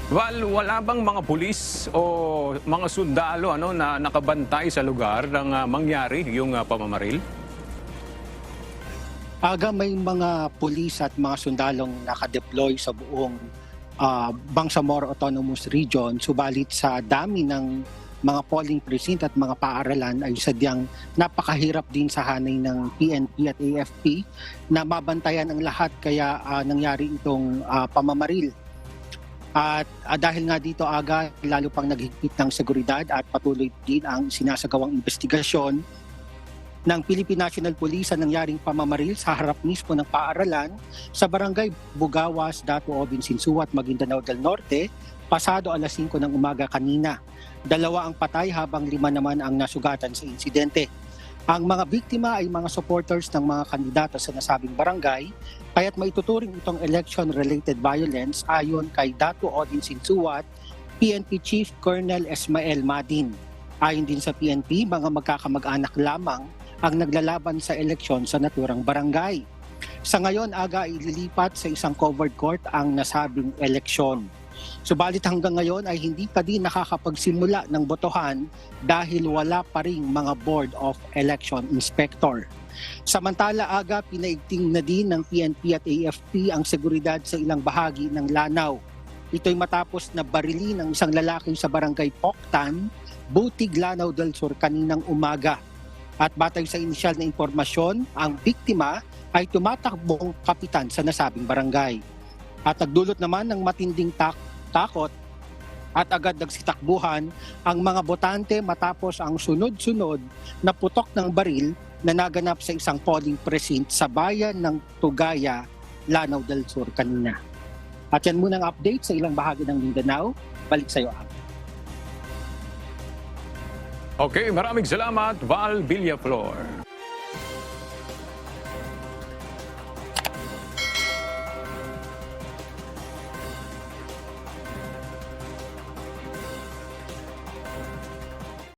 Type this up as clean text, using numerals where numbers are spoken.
Wala bang mga pulis o mga sundalo na nakabantay sa lugar ng mangyari yung pamamaril? Aga may mga pulis at mga sundalong nakadeploy sa buong Bangsamoro Autonomous Region, subalit sa dami ng mga polling precinct at mga paaralan ay sadyang napakahirap din sa hanay ng PNP at AFP na mabantayan ang lahat, kaya nangyari itong pamamaril. At dahil nga dito aga, lalo pang naghigpit ng seguridad at patuloy din ang sinasagawang investigasyon ng Philippine National Police sa nangyaring pamamaril sa harap mismo ng paaralan sa barangay Bugawas, Dato Obin, Sinsuat, Maguindanao del Norte, pasado alas 5 ng umaga kanina. 2 ang patay habang 5 naman ang nasugatan sa insidente. Ang mga biktima ay mga supporters ng mga kandidato sa nasabing barangay, kaya't maituturing itong election-related violence ayon kay Dato Odin Sinsuat, PNP Chief Colonel Esmael Madin. Ayon din sa PNP, mga magkakamag-anak lamang ang naglalaban sa eleksyon sa naturang barangay. Sa ngayon, aga ililipat sa isang covered court ang nasabing eleksyon. Subalit hanggang ngayon ay hindi pa din nakakapagsimula ng botohan dahil wala pa ring mga Board of Election Inspector. Samantala aga, pinaigting na din ng PNP at AFP ang seguridad sa ilang bahagi ng Lanao. Ito'y matapos na barilin ng isang lalaki sa barangay Poctan, Butig, Lanao del Sur kaninang umaga. At batay sa inisyal na impormasyon, ang biktima ay tumatakbong kapitan sa nasabing barangay. At nagdulot naman ng matinding takot at agad nagsitakbuhan ang mga botante matapos ang sunod-sunod na putok ng baril na naganap sa isang polling precinct sa bayan ng Tugaya, Lanao del Sur kanina. At yan muna ang update sa ilang bahagi ng Mindanao. Balik sa iyo, Ab. Okay, maraming salamat, Val Villaflor.